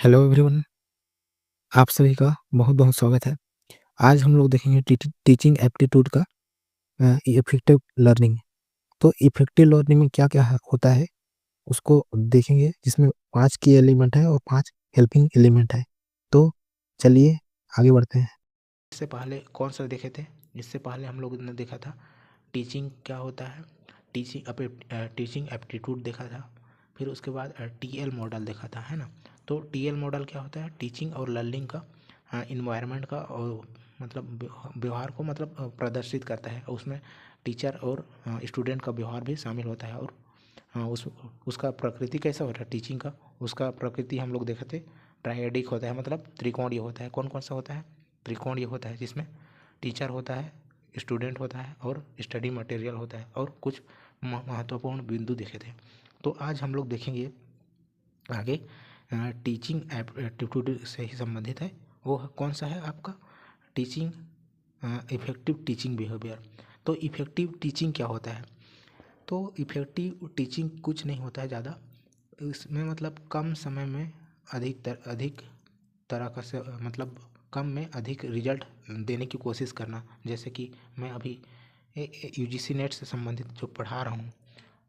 Hello everyone, आप सभी का बहुत-बहुत स्वागत है। आज हम लोग देखेंगे टीचिंग एप्टीट्यूड का इफेक्टिव लर्निंग। तो इफेक्टिव लर्निंग में क्या-क्या होता है, उसको देखेंगे, जिसमें 5 की एलिमेंट है और 5 हेल्पिंग एलिमेंट है। तो चलिए आगे बढ़ते हैं। इससे पहले कौन सा देखे थे? इससे पहले हम लोग ने देखा था टीचिंग क्या होता है, टीचिंग एप्टीट्यूड देखा था। फिर उसके बाद टीएल मॉडल देखा था, है ना। तो टीएल मॉडल क्या होता है? टीचिंग और लर्निंग का इन्वायरमेंट का और मतलब व्यवहार को मतलब प्रदर्शित करता है। उसमें टीचर और स्टूडेंट का व्यवहार भी शामिल होता है। और उसका प्रकृति कैसा होता है टीचिंग का? उसका प्रकृति हम लोग देखे थे ट्रायडिक होता है, मतलब त्रिकोणीय होता है। कौन कौन सा होता है? त्रिकोणीय होता है, जिसमें टीचर होता है, स्टूडेंट होता है और स्टडी मटेरियल होता है, और कुछ महत्वपूर्ण बिंदु देखे थे। तो आज हम लोग देखेंगे आगे टीचिंग एप्टीट्यूड से ही संबंधित है। वो कौन सा है आपका? Teaching effective teaching behaviour. तो इफेक्टिव टीचिंग क्या होता है? तो इफेक्टिव टीचिंग कुछ नहीं होता है ज़्यादा। इसमें मतलब कम समय में अधिक तरह का से मतलब कम में अधिक रिजल्ट देने की कोशिश करना। जैसे कि मैं अभी यूजीसी नेट से संबंधित जो पढ़ा रहा हूँ,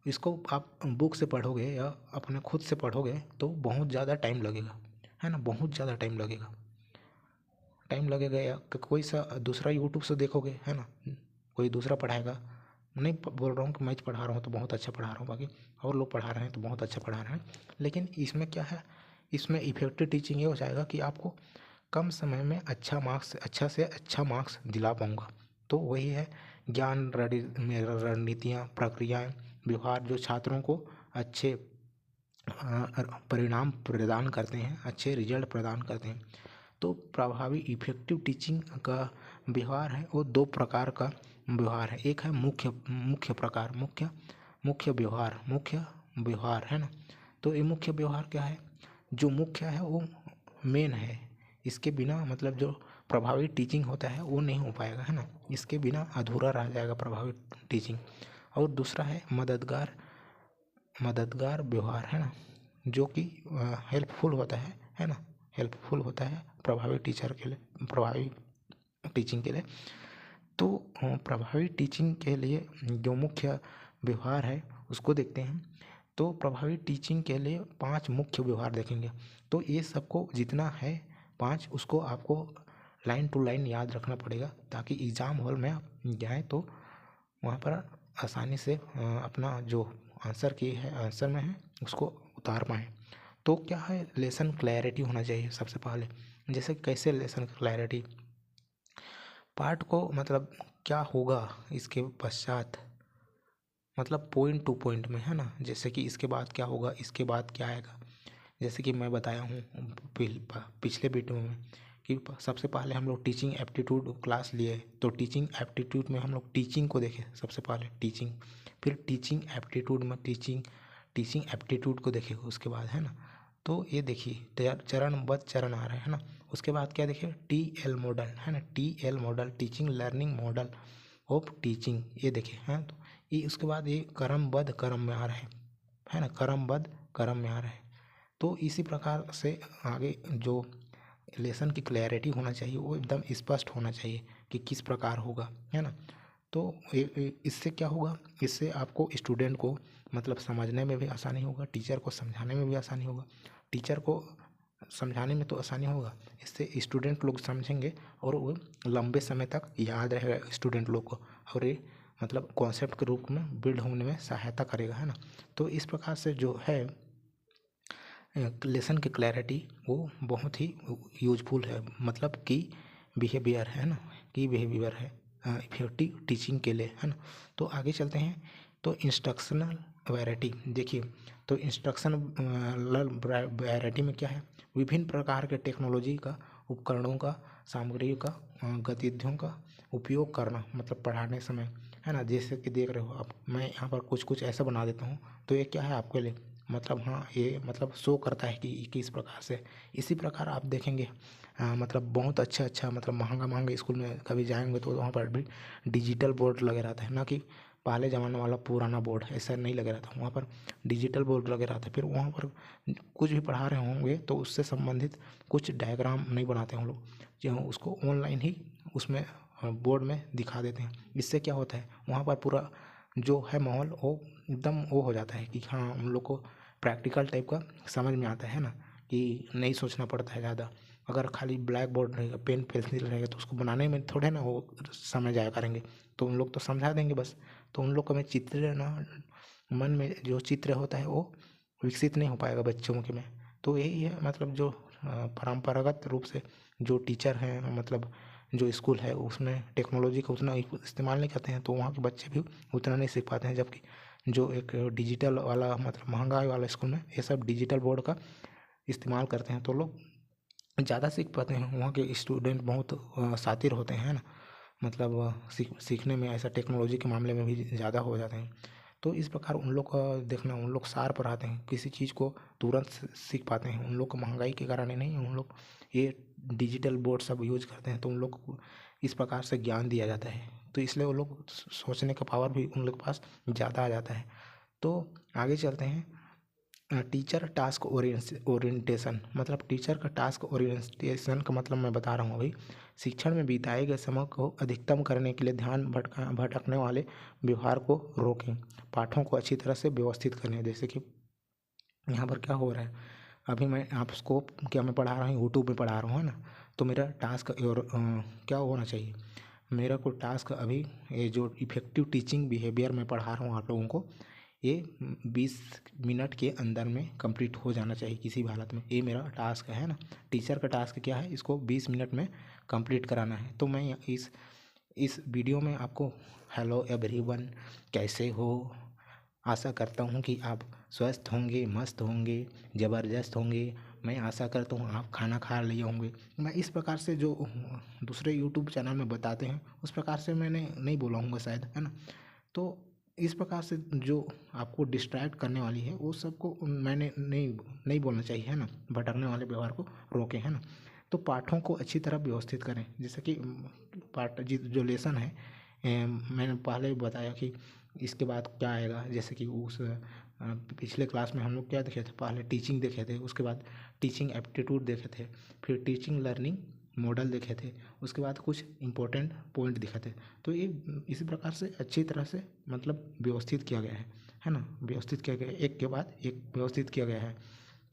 इसको आप बुक से पढ़ोगे या अपने खुद से पढ़ोगे तो बहुत ज़्यादा टाइम लगेगा, है ना। बहुत ज़्यादा टाइम लगेगा या कोई सा दूसरा यूट्यूब से देखोगे, है ना, कोई दूसरा पढ़ाएगा। नहीं बोल रहा हूँ कि मैं पढ़ा रहा हूँ तो बहुत अच्छा पढ़ा रहा हूँ, बाकी और लोग पढ़ा रहे हैं तो बहुत अच्छा पढ़ा रहे हैं, लेकिन इसमें क्या है, इसमें इफेक्टिव टीचिंग ये हो जाएगा कि आपको कम समय में अच्छा से अच्छा मार्क्स दिला पाऊँगा। तो वही है ज्ञान रणनीतियाँ, प्रक्रियाएँ, व्यवहार जो छात्रों को अच्छे परिणाम प्रदान करते हैं, अच्छे रिजल्ट प्रदान करते हैं। तो प्रभावी इफेक्टिव टीचिंग का व्यवहार है वो दो प्रकार का व्यवहार है। एक है मुख्य व्यवहार, है ना। तो ये मुख्य व्यवहार क्या है? जो मुख्य है वो मेन है। इसके बिना मतलब जो प्रभावी टीचिंग होता है वो नहीं हो पाएगा, है ना। इसके बिना अधूरा रह जाएगा प्रभावी टीचिंग। और दूसरा है मददगार व्यवहार, है ना, जो कि हेल्पफुल होता है ना, हेल्पफुल होता है प्रभावी टीचर के लिए, प्रभावी टीचिंग के लिए। तो प्रभावी टीचिंग के लिए जो मुख्य व्यवहार है उसको देखते हैं। तो प्रभावी टीचिंग के लिए 5 मुख्य व्यवहार देखेंगे। तो ये सबको जितना है 5, उसको आपको लाइन टू लाइन याद रखना पड़ेगा, ताकि एग्ज़ाम हॉल में आप जाएँ तो वहाँ पर आसानी से अपना जो आंसर में है उसको उतार पाएँ। तो क्या है, लेसन क्लैरिटी होना चाहिए सबसे पहले। जैसे कैसे लेसन क्लैरिटी? पार्ट को मतलब क्या होगा इसके पश्चात, मतलब पॉइंट टू पॉइंट में, है ना। जैसे कि इसके बाद क्या होगा, इसके बाद क्या आएगा। जैसे कि मैं बताया हूँ पिछले वीडियो में कि सबसे पहले हम लोग टीचिंग एप्टीट्यूड क्लास लिए, तो टीचिंग एप्टीट्यूड में हम लोग टीचिंग को देखे सबसे पहले, टीचिंग। फिर टीचिंग एप्टीट्यूड में टीचिंग एप्टीट्यूड को देखे उसके बाद, है ना। तो ये देखिए चरणबद्ध चरण आ रहे हैं ना। उसके बाद क्या देखिए, टी एल मॉडल, है ना, T L model, teaching learning model of teaching, ये देखिए, हैं। तो ये उसके बाद ये क्रमबद्ध क्रम में आ रहे हैं, है ना, क्रमबद्ध क्रम में आ रहे हैं। तो इसी प्रकार से आगे जो लेसन की क्लैरिटी होना चाहिए वो एकदम स्पष्ट होना चाहिए कि किस प्रकार होगा, है ना। तो इससे क्या होगा, इससे आपको स्टूडेंट को मतलब समझने में भी आसानी होगा, टीचर को समझाने में भी आसानी होगा। टीचर को समझाने में तो आसानी होगा, इससे स्टूडेंट लोग समझेंगे और वो लंबे समय तक याद रहेगा स्टूडेंट लोग को, और ये मतलब कॉन्सेप्ट के रूप में बिल्ड होने में सहायता करेगा, है ना। तो इस प्रकार से जो है लेसन की क्लैरिटी वो बहुत ही यूजफुल है, मतलब की बिहेवियर है ना, की बिहेवियर है इफेक्टिव टीचिंग के लिए, है ना। तो आगे चलते हैं। तो इंस्ट्रक्शनल वैरायटी देखिए। तो इंस्ट्रक्शन वैरायटी में क्या है, विभिन्न प्रकार के टेक्नोलॉजी का, उपकरणों का, सामग्री का, गतिविधियों का उपयोग करना, मतलब पढ़ाने समय, है ना। जैसे कि देख रहे हो आप, मैं यहाँ पर कुछ कुछ ऐसा बना देता हूँ, तो ये क्या है आपके लिए, मतलब हाँ ये मतलब शो करता है कि किस प्रकार से। इसी प्रकार आप देखेंगे मतलब बहुत अच्छा मतलब महंगा स्कूल में कभी जाएंगे तो वहाँ पर भी डिजिटल बोर्ड लगे रहता है, ना कि पहले ज़माने वाला पुराना बोर्ड ऐसा नहीं लग रहा था, वहाँ पर डिजिटल बोर्ड लग रहा था। फिर वहाँ पर कुछ भी पढ़ा रहे होंगे तो उससे संबंधित कुछ डायग्राम नहीं बनाते हम लोग, जो उसको ऑनलाइन ही उसमें बोर्ड में दिखा देते हैं। इससे क्या होता है, वहाँ पर पूरा जो है माहौल वो एकदम वो हो जाता है कि हाँ हम लोग को प्रैक्टिकल टाइप का समझ में आता है ना, कि नहीं सोचना पड़ता है ज़्यादा। अगर खाली ब्लैक बोर्ड रहेगा, पेन पेंसिल रहेगा, तो उसको बनाने में थोड़े ना वो समय जाया करेंगे, तो उन लोग तो समझा देंगे बस। तो उन लोग को में चित्र ना, मन में जो चित्र होता है वो विकसित नहीं हो पाएगा बच्चों के में। तो यही है मतलब जो परंपरागत रूप से जो टीचर हैं, मतलब जो स्कूल है उसमें टेक्नोलॉजी का उतना इस्तेमाल नहीं करते हैं, तो वहाँ के बच्चे भी उतना नहीं सीख पाते हैं। जबकि जो एक डिजिटल वाला मतलब महंगाई वाला स्कूल में ये सब डिजिटल बोर्ड का इस्तेमाल करते हैं, तो लोग ज़्यादा सीख पाते हैं। वहाँ के स्टूडेंट बहुत शातिर होते हैं ना, मतलब सीखने में ऐसा टेक्नोलॉजी के मामले में भी ज़्यादा हो जाते हैं। तो इस प्रकार उन लोग का देखना, उन लोग शार्प रहते हैं, किसी चीज़ को तुरंत सीख पाते हैं। उन लोग को महंगाई के कारण ही नहीं, उन लोग ये डिजिटल बोर्ड सब यूज करते हैं, तो उन लोग को इस प्रकार से ज्ञान दिया जाता है, तो इसलिए वो लोग सोचने का पावर भी उन लोग के पास ज़्यादा आ जाता है। तो आगे चलते हैं। टीचर टास्क ओरिएंटेशन, मतलब टीचर का टास्क ओरिएंटेशन का मतलब मैं बता रहा हूँ अभी। शिक्षण में बिताए गए समय को अधिकतम करने के लिए ध्यान भटकने वाले व्यवहार को रोकें, पाठों को अच्छी तरह से व्यवस्थित करें। जैसे कि यहाँ पर क्या हो रहा है, अभी मैं आपको क्या मैं पढ़ा रहा हूँ, यूट्यूब में पढ़ा रहा हूँ है ना, तो मेरा टास्क और क्या होना चाहिए, मेरा को टास्क अभी ये जो इफेक्टिव टीचिंग बिहेवियर मैं पढ़ा रहा हूँ आप लोगों को, ये 20 मिनट के अंदर में कंप्लीट हो जाना चाहिए किसी भी हालत में। ये मेरा टास्क है ना, टीचर का टास्क क्या है, इसको 20 मिनट में कंप्लीट कराना है। तो मैं इस वीडियो में आपको हेलो एवरीवन, कैसे हो, आशा करता हूँ कि आप स्वस्थ होंगे, मस्त होंगे, ज़बरदस्त होंगे। मैं आशा करता हूँ आप खाना खा लिए होंगे। मैं इस प्रकार से जो दूसरे यूट्यूब चैनल में बताते हैं उस प्रकार से मैंने नहीं बोला हूँगा शायद, है ना। तो इस प्रकार से जो आपको डिस्ट्रैक्ट करने वाली है वो सबको मैंने नहीं बोलना चाहिए, है ना। भटकने वाले व्यवहार को रोकें, है ना। तो पाठों को अच्छी तरह व्यवस्थित करें, जैसे कि पाठ जो लेसन है, मैंने पहले ही बताया कि इसके बाद क्या आएगा। जैसे कि उस पिछले क्लास में हम लोग क्या देखे थे, पहले टीचिंग देखे थे, उसके बाद टीचिंग एप्टीट्यूड देखे थे, फिर टीचिंग लर्निंग मॉडल देखे थे, उसके बाद कुछ इंपॉर्टेंट पॉइंट दिखे थे। तो ये इसी प्रकार से अच्छी तरह से मतलब व्यवस्थित किया गया है ना, व्यवस्थित किया गया है, एक के बाद एक व्यवस्थित किया गया है।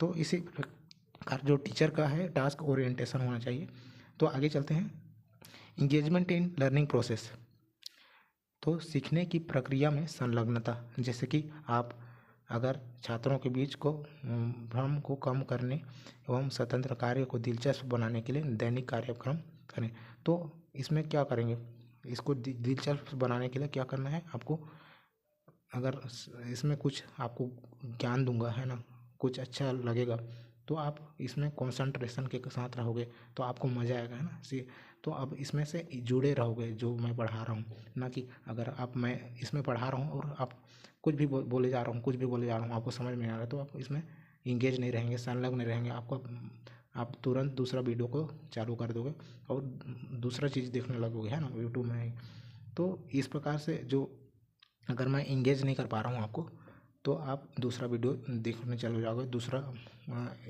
तो इसी प्रकार जो टीचर का है टास्क ओरिएंटेशन होना चाहिए। तो आगे चलते हैं, इंगेजमेंट इन लर्निंग प्रोसेस। तो सीखने की प्रक्रिया में संलग्नता, जैसे कि आप अगर छात्रों के बीच को भ्रम को कम करने एवं स्वतंत्र कार्य को दिलचस्प बनाने के लिए दैनिक कार्यक्रम करें। तो इसमें क्या करेंगे, इसको दिलचस्प बनाने के लिए क्या करना है आपको, अगर इसमें कुछ आपको ज्ञान दूंगा, है ना, कुछ अच्छा लगेगा, तो आप इसमें कंसंट्रेशन के साथ रहोगे तो आपको मज़ा आएगा, है ना। सी तो अब इसमें से जुड़े रहोगे जो मैं पढ़ा रहा हूँ, ना कि अगर आप मैं इसमें पढ़ा रहा हूँ और आप कुछ भी बोले जा रहा हूँ, कुछ भी बोले जा रहा हूँ, आपको समझ में नहीं आ रहा, तो आप इसमें इंगेज नहीं रहेंगे, संलग्न नहीं रहेंगे। आपको आप तुरंत दूसरा वीडियो को चालू कर दोगे और दूसरा चीज़ देखने लगोगे, है ना, यूट्यूब में। तो इस प्रकार से जो अगर मैं इंगेज नहीं कर पा रहा हूँ आपको, तो आप दूसरा वीडियो देखने चले जाओगे, दूसरा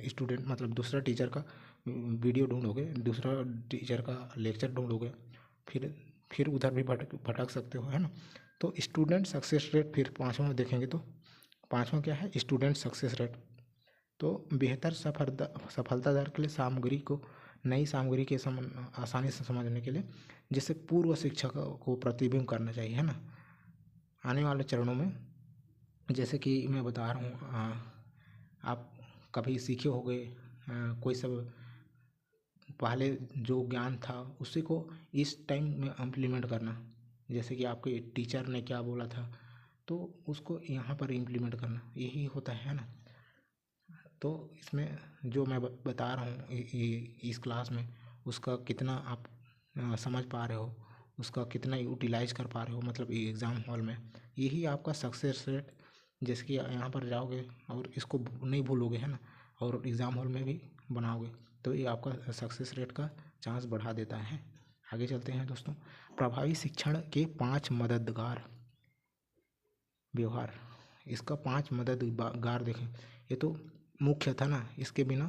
स्टूडेंट मतलब दूसरा टीचर का वीडियो ढूंढोगे, दूसरा टीचर का लेक्चर ढूंढोगे, फिर उधर भी भटक भटक सकते हो, है ना। तो स्टूडेंट सक्सेस रेट फिर पाँचवा में देखेंगे, तो पाँचवा क्या है, स्टूडेंट सक्सेस रेट। तो बेहतर सफलता दर के लिए सामग्री को नई सामग्री के आसानी से समझने के लिए जैसे पूर्व शिक्षा को प्रतिबिंब करना चाहिए, है ना, आने वाले चरणों में। जैसे कि मैं बता रहा हूँ, आप कभी सीखे होंगे कोई सब पहले जो ज्ञान था उसी को इस टाइम में इम्प्लीमेंट करना। जैसे कि आपके टीचर ने क्या बोला था तो उसको यहाँ पर इम्प्लीमेंट करना, यही होता है ना। तो इसमें जो मैं बता रहा हूँ इस क्लास में, उसका कितना आप समझ पा रहे हो, उसका कितना यूटिलाइज कर पा रहे हो, मतलब एग्ज़ाम हॉल में, यही आपका सक्सेस रेट। जैसे कि यहाँ पर जाओगे और इसको नहीं भूलोगे, है ना, और एग्ज़ाम हॉल में भी बनाओगे, तो ये आपका सक्सेस रेट का चांस बढ़ा देता है। आगे चलते हैं दोस्तों, प्रभावी शिक्षण के 5 मददगार। व्यवहार, इसका 5 मददगार देखें। ये तो मुख्य था ना, इसके बिना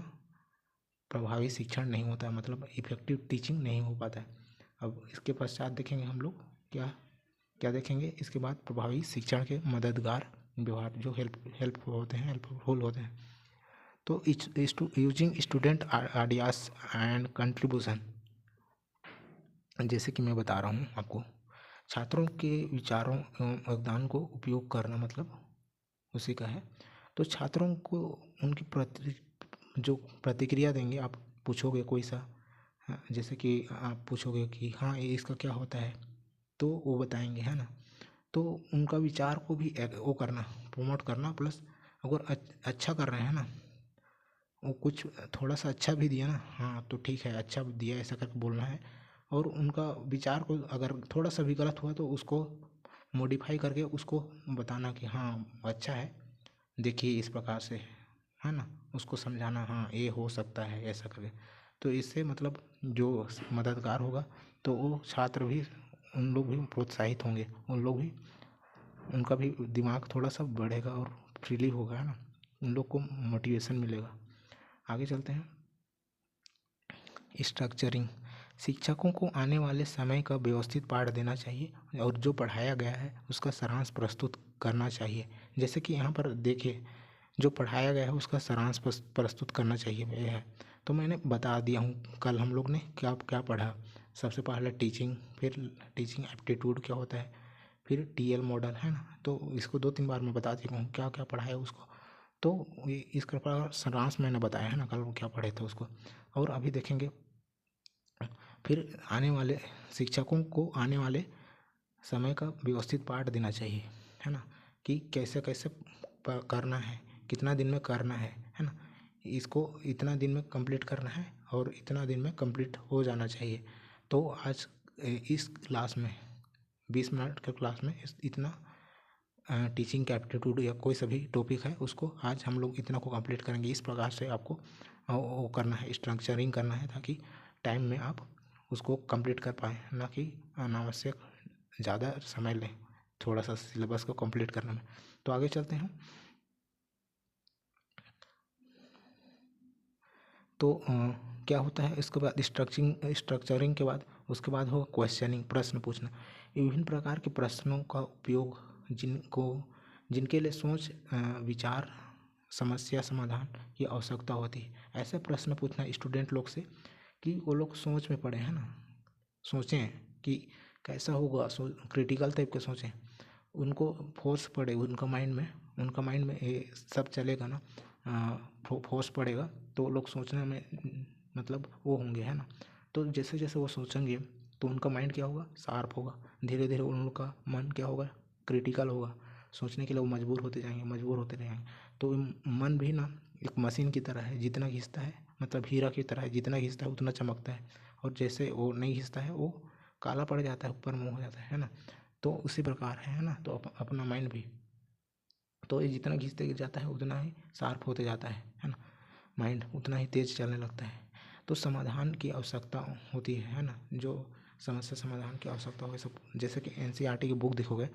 प्रभावी शिक्षण नहीं होता है, मतलब इफेक्टिव टीचिंग नहीं हो पाता है। अब इसके पश्चात देखेंगे हम लोग क्या क्या देखेंगे इसके बाद, प्रभावी शिक्षण के मददगार व्यवहार जो हेल्पफुल होते हैं। तो using student ideas and contribution, जैसे कि मैं बता रहा हूँ आपको, छात्रों के विचारों एवं योगदान को उपयोग करना, मतलब उसी का है। तो छात्रों को उनकी जो प्रतिक्रिया देंगे, आप पूछोगे कोई सा, हाँ, जैसे कि आप पूछोगे कि हाँ ये इसका क्या होता है, तो वो बताएंगे, है ना। तो उनका विचार को भी वो करना, प्रमोट करना, प्लस अगर अच्छा कर रहे हैं ना, वो कुछ थोड़ा सा अच्छा भी दिया ना, हाँ तो ठीक है अच्छा दिया, ऐसा करके बोलना है। और उनका विचार को अगर थोड़ा सा भी गलत हुआ तो उसको मॉडिफाई करके उसको बताना कि हाँ अच्छा है, देखिए इस प्रकार से, है ना। उसको समझाना, हाँ ये हो सकता है ऐसा करके। तो इससे मतलब जो मददगार होगा, तो वो छात्र भी, उन लोग भी प्रोत्साहित होंगे, उन लोग भी, उनका भी दिमाग थोड़ा सा बढ़ेगा और फ्रीली होगा, है ना, उन लोग को मोटिवेशन मिलेगा। आगे चलते हैं। स्ट्रक्चरिंग, शिक्षकों को आने वाले समय का व्यवस्थित पाठ देना चाहिए और जो पढ़ाया गया है उसका सारांश प्रस्तुत करना चाहिए। जैसे कि यहाँ पर देखिए, जो पढ़ाया गया है उसका सारांश प्रस्तुत करना चाहिए यह है। तो मैंने बता दिया हूँ, कल हम लोग ने क्या क्या पढ़ा। सबसे पहले टीचिंग, फिर टीचिंग एप्टीट्यूड क्या होता है, फिर टीएल मॉडल, है ना। तो इसको 2-3 बार मैं बता चुका हूँ क्या क्या पढ़ाया उसको। तो इस प्रकार सारांश मैंने बताया है ना, कल वो क्या पढ़े थे उसको। और अभी देखेंगे, फिर आने वाले शिक्षकों को आने वाले समय का व्यवस्थित पाठ देना चाहिए, है ना, कि कैसे कैसे करना है, कितना दिन में करना है ना। इसको इतना दिन में कंप्लीट करना है और इतना दिन में कंप्लीट हो जाना चाहिए। तो आज इस क्लास में 20 मिनट के क्लास में इतना टीचिंग का एप्टीट्यूड या कोई सभी टॉपिक है उसको आज हम लोग इतना को कंप्लीट करेंगे। इस प्रकार से आपको वो करना है, स्ट्रक्चरिंग करना है, ताकि टाइम में आप उसको कंप्लीट कर पाएँ, ना कि अनावश्यक ज़्यादा समय लें थोड़ा सा सिलेबस को कंप्लीट करने में। तो आगे चलते हैं। तो क्या होता है इसके बाद, स्ट्रक्चरिंग के बाद उसके बाद हो क्वेश्चनिंग, प्रश्न पूछना। विभिन्न प्रकार के प्रश्नों का उपयोग जिनके लिए सोच, विचार, समस्या समाधान की आवश्यकता होती है। ऐसे प्रश्न पूछना स्टूडेंट लोग से कि वो लोग सोच में पड़े, है ना, सोचें कि कैसा होगा, क्रिटिकल टाइप के सोचें, उनको फोर्स पड़े उनका माइंड में ये सब चलेगा ना, फोर्स पड़ेगा तो लोग सोचने में मतलब वो होंगे, है ना। तो जैसे जैसे वो सोचेंगे तो उनका माइंड क्या होगा, शार्प होगा, धीरे धीरे उन लोग का मन क्या होगा, क्रिटिकल होगा, सोचने के लिए वो मजबूर होते रहेंगे। तो मन भी ना एक मशीन की तरह है, जितना घिसता है, मतलब हीरा की तरह है, जितना घिसता है उतना चमकता है, और जैसे वो नहीं घिसता है वो काला पड़ जाता है, ऊपर मुँह हो जाता है ना। तो उसी प्रकार है ना। तो अपना माइंड भी, तो ये जितना घिसते जाता है उतना ही शार्प होते जाता है ना, माइंड उतना ही तेज चलने लगता है। तो समाधान की आवश्यकता होती है ना, जो समस्या समाधान की आवश्यकता हो, सब जैसे कि एनसीईआरटी की बुक देखोगे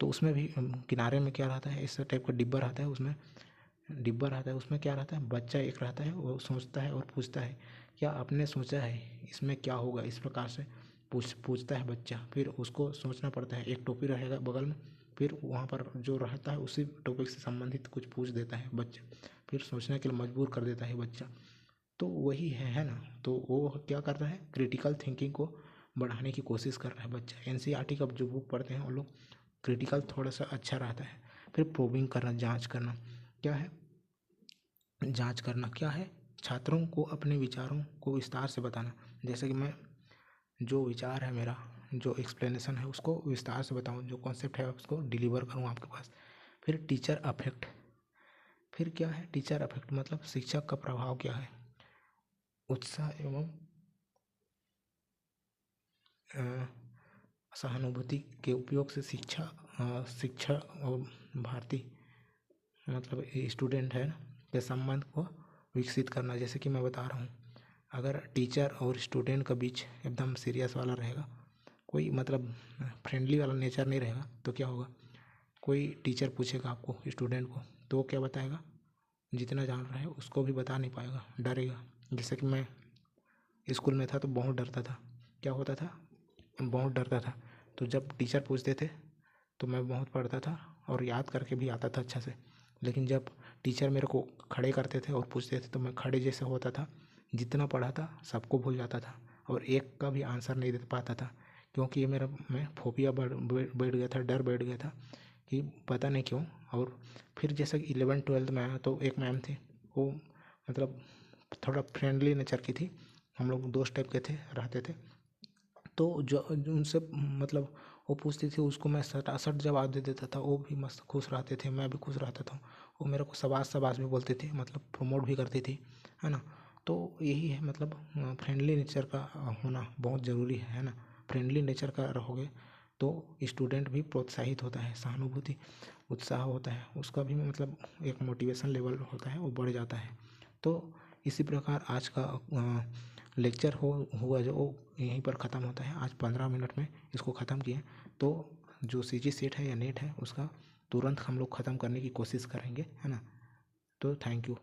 तो उसमें भी किनारे में क्या रहता है, इस टाइप का डिब्बा रहता है, उसमें क्या रहता है, बच्चा एक रहता है, वो सोचता है और पूछता है क्या आपने सोचा है इसमें क्या होगा, इस प्रकार से पूछता है बच्चा। फिर उसको सोचना पड़ता है, एक टॉपिक रहेगा बगल में, फिर वहाँ पर जो रहता है उसी टॉपिक से संबंधित कुछ पूछ देता है बच्चा, फिर सोचने के लिए मजबूर कर देता है बच्चा। तो वही है ना। तो वो क्या कर रहा है, क्रिटिकल थिंकिंग को बढ़ाने की कोशिश कर रहा है बच्चा। एनसीईआरटी का जो बुक पढ़ते हैं वो लोग क्रिटिकल थोड़ा सा अच्छा रहता है। फिर प्रोबिंग करना, जांच करना क्या है, छात्रों को अपने विचारों को विस्तार से बताना। जैसे कि मैं जो विचार है मेरा, जो एक्सप्लेनेशन है उसको विस्तार से बताऊँ, जो कॉन्सेप्ट है उसको डिलीवर करूँ आपके पास। फिर टीचर अफेक्ट, फिर क्या है टीचर अफेक्ट, मतलब शिक्षक का प्रभाव क्या है, उत्साह एवं सहानुभूति के उपयोग से शिक्षा और भारतीय मतलब स्टूडेंट है के संबंध को विकसित करना। जैसे कि मैं बता रहा हूँ, अगर टीचर और स्टूडेंट का बीच एकदम सीरियस वाला रहेगा, कोई मतलब फ्रेंडली वाला नेचर नहीं रहेगा, तो क्या होगा, कोई टीचर पूछेगा आपको, स्टूडेंट को, तो वो क्या बताएगा, जितना जान रहा है उसको भी बता नहीं पाएगा, डरेगा। जैसे कि मैं स्कूल में था तो बहुत डरता था। क्या होता था, बहुत डरता था। तो जब टीचर पूछते थे तो मैं बहुत पढ़ता था और याद करके भी आता था अच्छा से। लेकिन जब टीचर मेरे को खड़े करते थे और पूछते थे तो मैं खड़े जैसे होता था, जितना पढ़ा था सबको भूल जाता था और एक का भी आंसर नहीं दे पाता था, क्योंकि ये मेरा में फोबिया बैठ गया था, डर बैठ गया था कि पता नहीं क्यों। और फिर जैसे कि 11th-12th में आया तो एक मैम थी, वो मतलब थोड़ा फ्रेंडली नेचर की थी, हम लोग दोस्त टाइप के थे, रहते थे। तो जो उनसे मतलब वो पूछती थी, उसको मैं सटासट जवाब दे देता था, वो भी मस्त खुश रहते थे, मैं भी खुश रहता था। वो मेरे को शाबाश शाबाश भी बोलते थे, मतलब प्रमोट भी करती थी, है ना। तो यही है मतलब फ्रेंडली नेचर का होना बहुत ज़रूरी है ना। फ्रेंडली नेचर का रहोगे तो स्टूडेंट भी प्रोत्साहित होता है, सहानुभूति उत्साह होता है, उसका भी मतलब एक मोटिवेशन लेवल होता है, वो बढ़ जाता है। तो इसी प्रकार आज का लेक्चर हुआ जो वो यहीं पर ख़त्म होता है। आज 15 मिनट में इसको ख़त्म किए। तो जो CG सेट है या नेट है उसका तुरंत हम लोग ख़त्म करने की कोशिश करेंगे, है ना। तो थैंक यू।